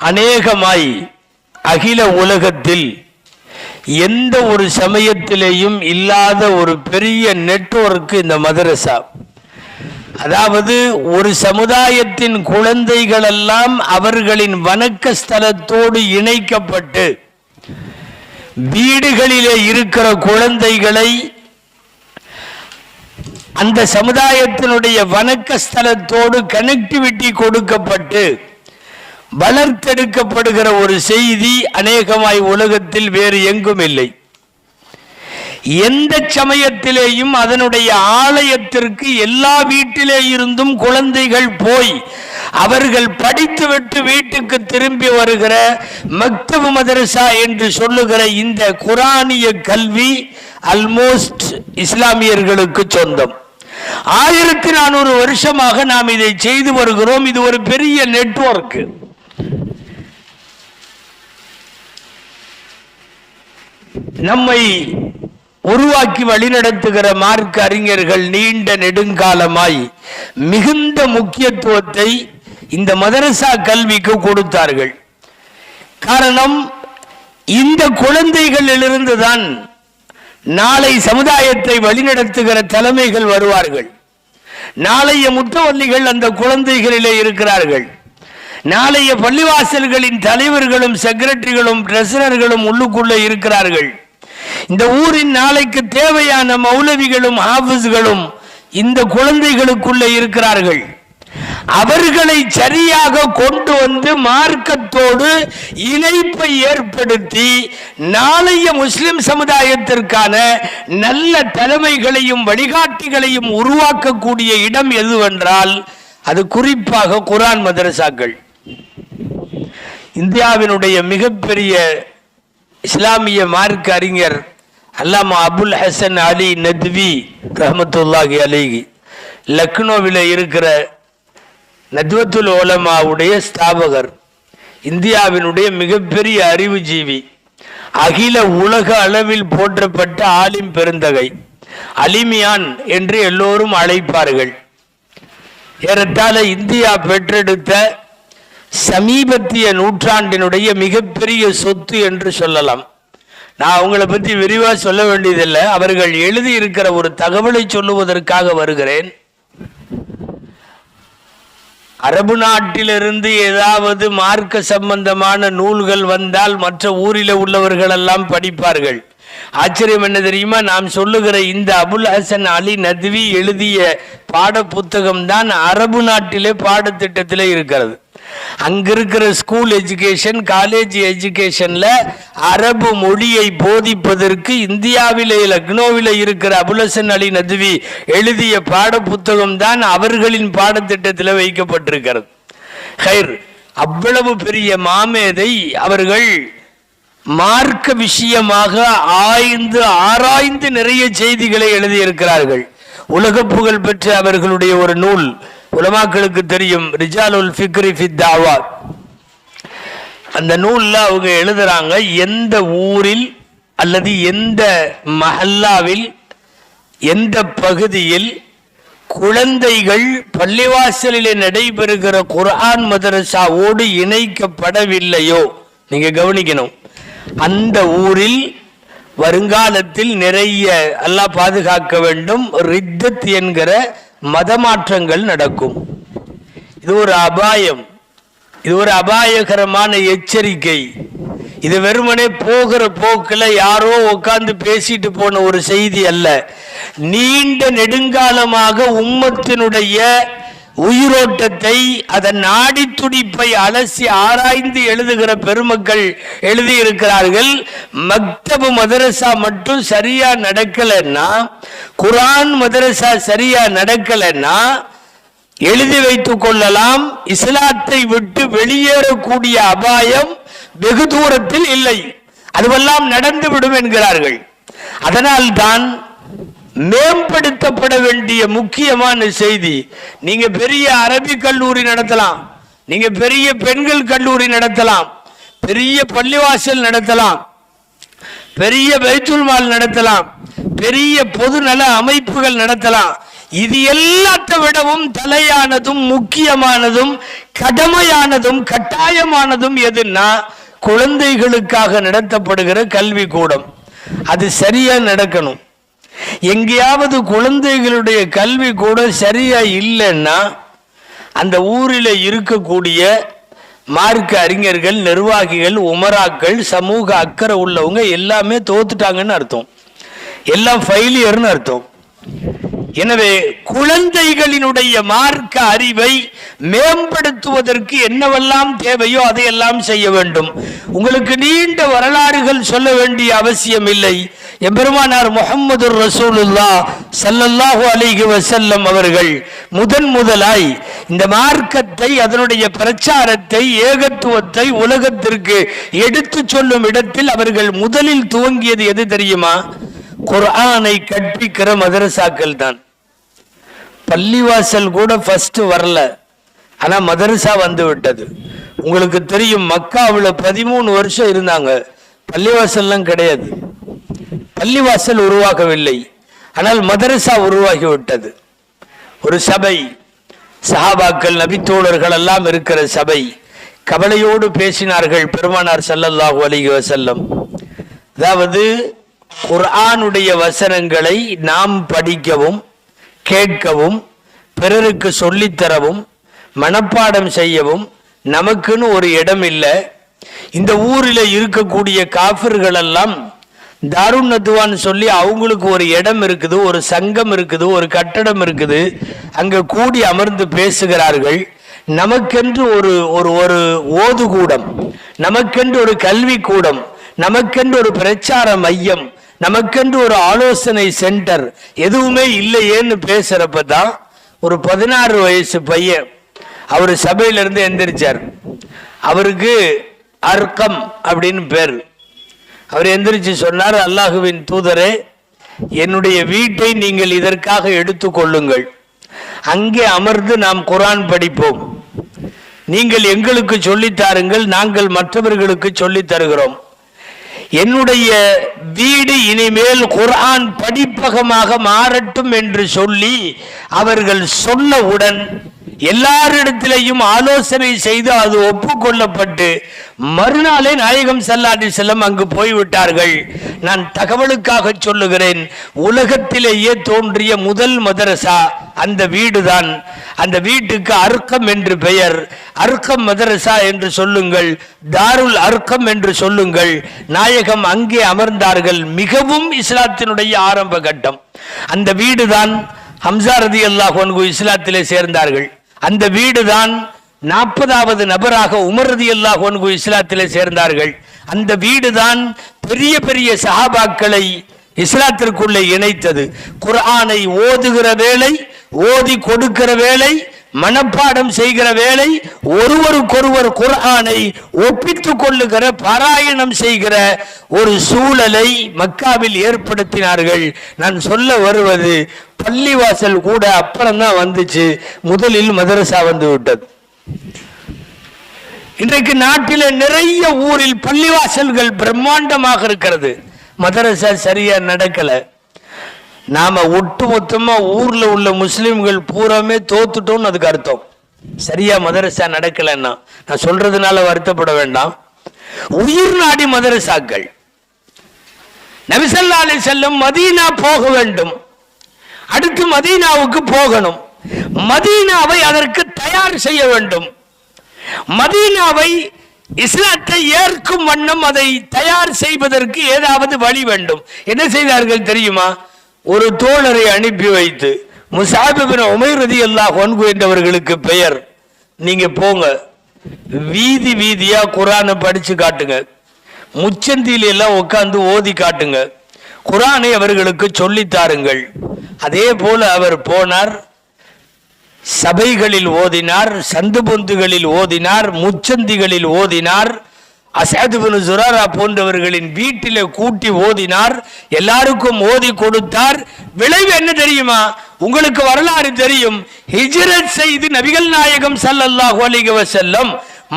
அநேகமாய் அகில உலகத்தில் எந்த ஒரு சமயத்திலேயும் இல்லாத ஒரு பெரிய நெட்வொர்க் இந்த மதரசா. அதாவது ஒரு சமுதாயத்தின் குழந்தைகள் எல்லாம் அவர்களின் வணக்க ஸ்தலத்தோடு இணைக்கப்பட்டு வீடுகளிலே இருக்கிற குழந்தைகளை அந்த சமுதாயத்தினுடைய வணக்க ஸ்தலத்தோடு கனெக்டிவிட்டி கொடுக்கப்பட்டு வளர்த்தெடுக்கப்படுகிற ஒரு செய்தி அநேகமாய் உலகத்தில் வேறு எங்கும் இல்லை. எந்த சமயத்திலேயும் அதனுடைய ஆலயத்திற்கு எல்லா வீட்டிலே இருந்தும் குழந்தைகள் போய் அவர்கள் படித்துவிட்டு வீட்டுக்கு திரும்பி வருகிற மக்தப் மதரசா என்று சொல்லுகிற இந்த குரானிய கல்வி ஆல்மோஸ்ட் இஸ்லாமியர்களுக்கு சொந்தம். 1400 வருஷமாக நாம் இதை செய்து வருகிறோம். இது ஒரு பெரிய நெட்வொர்க். நம்மை உருவாக்கி வழிநடத்துகிற மார்க்க அறிஞர்கள் நீண்ட நெடுங்காலமாய் மிகுந்த முக்கியத்துவத்தை இந்த மதரசா கல்விக்கு கொடுத்தார்கள். காரணம், இந்த குழந்தைகளிலிருந்து தான் நாளை சமுதாயத்தை வழிநடத்துகிற தலைமைகள் வருவார்கள். நாளைய முத்தவல்லிகள் அந்த குழந்தைகளிலே இருக்கிறார்கள். நாளைய பள்ளிவாசல்களின் தலைவர்களும் செக்ரட்டரிகளும் ட்ரெஸரர்களும் உள்ளுக்குள்ளே இருக்கிறார்கள். இந்த ஊரின் நாளைக்கு தேவையான மௌலவிகளும் ஹாஃபிஸ்களும் இந்த குழந்தைகளுக்குள்ளே இருக்கிறார்கள். அவர்களை சரியாக கொண்டு வந்து மார்க்கத்தோடு இணைப்பை ஏற்படுத்தி நாளைய முஸ்லிம் சமுதாயத்திற்கான நல்ல தலைமைகளையும் வழிகாட்டிகளையும் உருவாக்கக்கூடிய இடம் எதுவென்றால் அது குறிப்பாக குர்ஆன் மதரசாக்கள். இந்தியாவினுடைய மிகப்பெரிய இஸ்லாமிய மார்க்க அறிஞர் அல்லாமா அபுல் ஹசன் அலி நத்வி ரஹ்மத்துல்லாஹி அலைஹி லக்னோவில் இருக்கிற நத்வத்துல் உலமாவுடைய ஸ்தாபகர், இந்தியாவினுடைய மிகப்பெரிய அறிவுஜீவி, அகில உலக அளவில் போற்றப்பட்ட ஆலிம் பெருந்தகை, அலிமியான் என்று எல்லோரும் அழைப்பார்கள். ஏறத்தாழ இந்தியா பெற்றெடுத்த சமீபத்திய நூற்றாண்டினுடைய மிகப்பெரிய சொத்து என்று சொல்லலாம். நான் அவங்களை பற்றி விரிவாக சொல்ல வேண்டியதில்லை. அவர்கள் எழுதியிருக்கிற ஒரு தகவலை சொல்லுவதற்காக வருகிறேன். அரபு நாட்டிலிருந்து ஏதாவது மார்க்க சம்பந்தமான நூல்கள் வந்தால் மற்ற ஊரில் உள்ளவர்கள் எல்லாம் படிப்பார்கள். ஆச்சரியம் என்ன தெரியுமா? நாம் சொல்லுகிற இந்த அபுல் ஹசன் அலி நத்வி எழுதிய பாட புத்தகம் தான் அரபு நாட்டிலே பாடத்திட்டத்தில் இருக்கிறது. அங்கிருக்கிற ஸ்கூல் எஜுகேஷன், காலேஜ் எஜுகேஷன்ல அரபு மொழியை போதிப்பதற்கு இந்தியாவிலே லக்னோவில் இருக்கிற அபுல் ஹசன் அலி நத்வி எழுதிய பாட புத்தகம் தான் அவர்களின் பாடத்திட்டத்தில் வைக்கப்பட்டிருக்கிறது. ஹைர், அவ்வளவு பெரிய மாமேதை அவர்கள் மார்க்க விஷயமாக ஆராய்ந்து நிறைய செய்திகளை எழுதியிருக்கிறார்கள். உலக புகழ் பெற்ற அவர்களுடைய ஒரு நூல் உலமாக்களுக்கு தெரியும், ரிஜாலுல் ஃபிக்ரி ஃபி தாவா. அந்த நூல்ல அவங்க எழுதுறாங்க, எந்த ஊரில் அல்லது எந்த மஹல்லாவில் எந்த பகுதியில் குழந்தைகள் பள்ளிவாசலிலே நடைபெறுகிற குர்ஆன் மதரசாவோடு இணைக்கப்படவில்லையோ, நீங்க கவனிக்கணும், அந்த ஊரில் வருங்காலத்தில் நிறைய அல்லாஹ் பாதுகாக்க வேண்டும் ரித்தத் என்கிற மதமாற்றங்கள் நடக்கும். இது ஒரு அபாயம், இது ஒரு அபாயகரமான எச்சரிக்கை. இது வெறுமனே போகிற போக்கில் யாரோ உட்கார்ந்து பேசிட்டு போன ஒரு செய்தி அல்ல. நீண்ட நெடுங்காலமாக உம்மத்தினுடைய உயிரோட்டத்தை, அதன் நாடி துடிப்பை அலசி ஆராய்ந்து எழுதுகிற பெருமக்கள் எழுதியிருக்கிறார்கள். மக்தப் மதரசா மட்டும் சரியா நடக்கலைன்னா, குர்ஆன் மதரசா சரியா நடக்கலைன்னா எழுதி வைத்துக் கொள்ளலாம், இஸ்லாத்தை விட்டு வெளியேறக்கூடிய அபாயம் வெகு தூரத்தில் இல்லை, அதுவெல்லாம் நடந்துவிடும் என்கிறார்கள். அதனால் தான் மேம்படுத்தப்பட வேண்டிய முக்கியமான செய்தி, நீங்க பெரிய அரபி கல்லூரி நடத்தலாம், நீங்க பெரிய பெண்கள் கல்லூரி நடத்தலாம், பெரிய பள்ளிவாசல் நடத்தலாம், பெரிய பைத்துல் மால் நடத்தலாம், பெரிய பொது நல அமைப்புகள் நடத்தலாம். இது எல்லாத்தை விடவும் தலையானதும் முக்கியமானதும் கடமையானதும் கட்டாயமானதும் எதுன்னா குழந்தைகளுக்காக நடத்தப்படுகிற கல்வி கூடம். அது சரியா நடக்கணும். எங்கேயாவது குழந்தைகளுடைய கல்வி கூடம் சரியா இல்லைன்னா அந்த ஊரில் இருக்கக்கூடிய மார்க்க அறிஞர்கள், நிர்வாகிகள், உமராக்கள், சமூக அக்கறை உள்ளவங்க எல்லாமே தோத்துட்டாங்கன்னு அர்த்தம், எல்லாம் ஃபெயிலியர்னு அர்த்தம். எனவே குழந்தைகளினுடைய மார்க்க அறிவை மேம்படுத்துவதற்கு என்னவெல்லாம் தேவையோ அதையெல்லாம் செய்ய வேண்டும். உங்களுக்கு நீண்ட வரலாறுகள் சொல்ல வேண்டிய அவசியம் இல்லை. எம்பெருமானார் முஹம்மது ரசூலுல்லாஹ் ஸல்லல்லாஹு அலைஹி வஸல்லம் அவர்கள் முதலாய் இந்த மார்க்கத்தை, அதனுடைய பிரச்சாரத்தை, ஏகத்துவத்தை உலகத்திற்கு எடுத்து சொல்லும் இடத்தில் அவர்கள் முதலில் துவங்கியது எது தெரியுமா? குர்ஆனை கற்பிக்கிற மதரசாக்கள் தான். பள்ளிவாசல் கூட ஃபர்ஸ்ட் வரல, ஆனா மதரசா வந்து விட்டது. உங்களுக்கு தெரியும், மக்காவில் 13 வருஷம் இருந்தாங்க, பள்ளிவாசல்லாம் கிடையாது, பள்ளிவாசல் உருவாகவில்லை, ஆனால் மதரசா உருவாகி விட்டது. ஒரு சபை, சஹாபாக்கள், நபித்தோழர்கள் எல்லாம் இருக்கிற சபை, கவலையோடு பேசினார்கள் பெருமானார் ஸல்லல்லாஹு அலைஹி வஸல்லம். அதாவது குர்ஆனுடைய வசனங்களை நாம் படிக்கவும், கேட்கவும், பிறருக்கு சொல்லித்தரவும், மனப்பாடம் செய்யவும் நமக்குன்னு ஒரு இடம் இல்லை. இந்த ஊரில் இருக்கக்கூடிய காஃபிர்கள் எல்லாம் தாருன் நதுவான்னு சொல்லி அவங்களுக்கு ஒரு இடம் இருக்குது, ஒரு சங்கம் இருக்குது, ஒரு கட்டடம் இருக்குது, அங்கே கூடி அமர்ந்து பேசுகிறார்கள். நமக்கென்று ஒரு ஒரு ஒரு ஓதுகூடம், நமக்கென்று ஒரு கல்வி கூடம், நமக்கென்று ஒரு பிரச்சார மையம், நமக்கென்று ஒரு ஆலோசனை சென்டர் எதுவுமே இல்லையேன்னு பேசுறப்ப தான் ஒரு 16 வயசு பையன் அவர் சபையிலிருந்து எந்திரிச்சார். அவருக்கு அர்க்கம் அப்படின்னு பேர். அவர் எந்திரிச்சு சொன்னார், அல்லாஹுவின் தூதரே, என்னுடைய வீட்டை நீங்கள் இதற்காக எடுத்துக்கொள்ளுங்கள், அங்கே அமர்ந்து நாம் குர்ஆன் படிப்போம், நீங்கள் எங்களுக்கு சொல்லித்தாருங்கள், நாங்கள் மற்றவர்களுக்கு சொல்லித் தருகிறோம். என்னுடைய வீடு இனிமேல் குர்ஆன் படிப்பகமாக மாறட்டும் என்று சொல்லி அவர்கள் சொன்னவுடன் எல்லாரிடத்திலையும் ஆலோசனை செய்து அது ஒப்புக்கொள்ளப்பட்டு மறுநாளே நாயகம் ஸல்லல்லாஹு அலைஹி வஸல்லம் அங்கு போய்விட்டார்கள். நான் தகவலுக்காக சொல்லுகிறேன், உலகத்திலேயே தோன்றிய முதல் மதரசா அந்த வீடுதான். அந்த வீட்டுக்கு அர்க்கம் என்று பெயர். அர்க்கம் மதரசா என்று சொல்லுங்கள், தாருல் அர்க்கம் என்று சொல்லுங்கள். நாயகம் அங்கே அமர்ந்தார்கள். மிகவும் இஸ்லாத்தினுடைய ஆரம்ப கட்டம். அந்த வீடுதான் ஹம்சா ரலியல்லாஹு அன்ஹு இஸ்லாத்திலே சேர்ந்தார்கள். அந்த வீடுதான் 40வது நபராக உமர் ரலியல்லாஹு அன்ஹு இஸ்லாத்திலே சேர்ந்தார்கள். அந்த வீடுதான் பெரிய பெரிய சஹாபாக்களை இஸ்லாத்திற்குள்ளே இணைத்தது. குர்ஆனை ஓதுகிற வேலை, ஓதி கொடுக்கிற வேலை, மனப்பாடம் செய்கிற வேலை, ஒருவருக்கொருவர் குர்ஆனை ஒப்பித்துக் கொள்ளுகிற, பாராயணம் செய்கிற ஒரு சூழலை மக்காவில் ஏற்படுத்தினார்கள். நான் சொல்ல வருவது, பள்ளிவாசல் கூட அப்புறம்தான் வந்துச்சு, முதலில் மதரசா வந்து விட்டது. இன்றைக்கு நாட்டில் நிறைய ஊரில் பள்ளிவாசல்கள் பிரம்மாண்டமாக இருக்கிறது, மதரசா சரியா நடக்கல. நாம ஒட்டுமொத்தமா ஊர்ல உள்ள முஸ்லிம்கள் பூராமே தோத்துட்டோம்னு அதுக்கு அர்த்தம். சரியா மதரசா நடக்கலன்னா நான் சொல்றதுனால வருத்தப்பட வேண்டாம். உயிர் நாடி மதரசாக்கள். நபி ஸல்லல்லாஹு அலைஹி வஸல்லம் மதீனா போக வேண்டும், அடுத்து மதீனாவுக்கு போகணும், மதீனாவை அதற்கு தயார் செய்ய வேண்டும், மதீனாவை இஸ்லாத்தை ஏற்கும் வண்ணம் அதை தயார் செய்வதற்கு ஏதாவது வழி வேண்டும். என்ன செய்தார்கள் தெரியுமா? ஒரு தோழரை அனுப்பி வைத்து, முஸஅப் இப்னு உமைர் ரலியல்லாஹு அன்ஹு என்றவர்களுக்கு பெயர், நீங்க போங்க, வீதி வீதியா குர்ஆனை படிச்சு காட்டுங்க, முச்சந்தியில எல்லாம் உட்கார்ந்து ஓதி காட்டுங்க, குர்ஆனை அவர்களுக்கு சொல்லித்தாருங்கள். அதே போல அவர் போனார், சபைகளில் ஓதினார், சந்து பொந்துகளில் ஓதினார், முச்சந்திகளில் ஓதினார், அஸத் இப்னு ஸுராரா போன்றவர்களின் வீட்டிலே கூட்டி ஓதினார், எல்லாருக்கும் ஓதி கொடுத்தார். விளைவு என்ன தெரியுமா? உங்களுக்கு வரலாறு தெரியும். ஹிஜ்ரத் செய்து நபிகள் நாயகம் ஸல்லல்லாஹு அலைஹி வஸல்லம்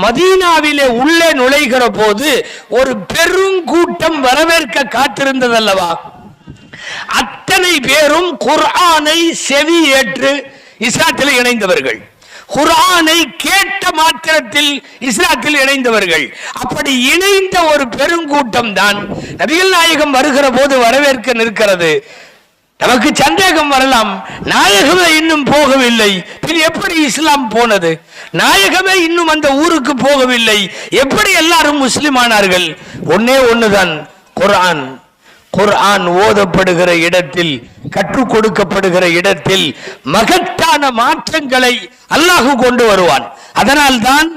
மதீனாவிலே உள்ளே நுழைகிற போது ஒரு பெருங்கூட்டம் வரவேற்க காத்திருந்ததல்லவா? அத்தனை பேரும் குர்ஆனை செவி ஏற்று இஸ்லாத்தில் இணைந்தவர்கள், குர்ஆனை கேட்ட மாத்திரத்தில் இஸ்லாத்தில் இணைந்தவர்கள். அப்படி இணைந்த ஒரு பெருங்கூட்டம் தான் நபிகள் நாயகம் வருகிற போது வரவேற்க நிற்கிறது. நமக்கு சந்தேகம் வரலாம், நாயகமே இன்னும் போகவில்லை, பின் எப்படி இஸ்லாம் போனது? நாயகமே இன்னும் அந்த ஊருக்கு போகவில்லை, எப்படி எல்லாரும் முஸ்லிம் ஆனார்கள்? ஒன்னே ஒண்ணுதான், குர்ஆன். குர்ஆன் ஓதப்படுகிற இடத்தில், கற்றுக் கொடுக்கப்படுகிற இடத்தில் மகத்தான மாற்றங்களை அல்லாஹ் கொண்டு வருவான். அதனால் தான்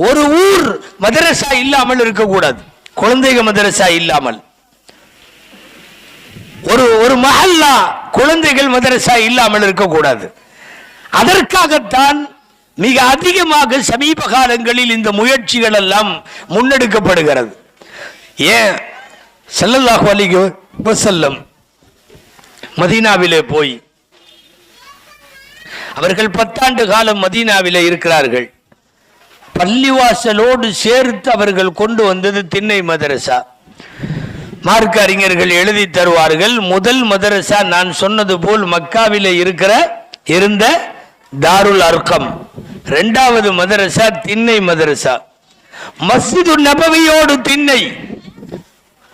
ஒரு ஊர் மதரசா இல்லாமல் இருக்கக்கூடாது, குழந்தைகள் மதரசா இல்லாமல். ஒரு மஹல்லா குழந்தைகள் மதரசா இல்லாமல் இருக்கக்கூடாது. அதற்காகத்தான் மிக அதிகமாக சமீப காலங்களில் இந்த முயற்சிகள் எல்லாம் முன்னெடுக்கப்படுகிறது. ஏன் ஸல்லல்லாஹு அலைஹி வஸல்லம் மதீனாவிலே போய் அவர்கள் 10 ஆண்டு காலம் மதீனாவிலே இருக்கிறார்கள். பள்ளிவாசலோடு சேர்த்து அவர்கள் கொண்டு வந்தது திண்ணை மதரசா. மார்க்க அறிஞர்கள் எழுதி தருவார்கள், முதல் மதரசா நான் சொன்னது போல் மக்காவிலே இருந்த தாருல் அர்கம், இரண்டாவது மதரசா திண்ணை மதரசா. மஸ்ஜிது நபவியோடு திண்ணை.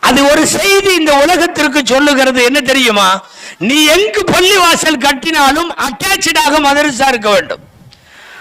அது ஒரு செய்தி இந்த உலகத்திற்கு சொல்லுகிறது. என்ன தெரியுமா? நீ எங்கு பள்ளிவாசல் கட்டினாலும் அட்டாச்சாக மதரசா இருக்க வேண்டும்.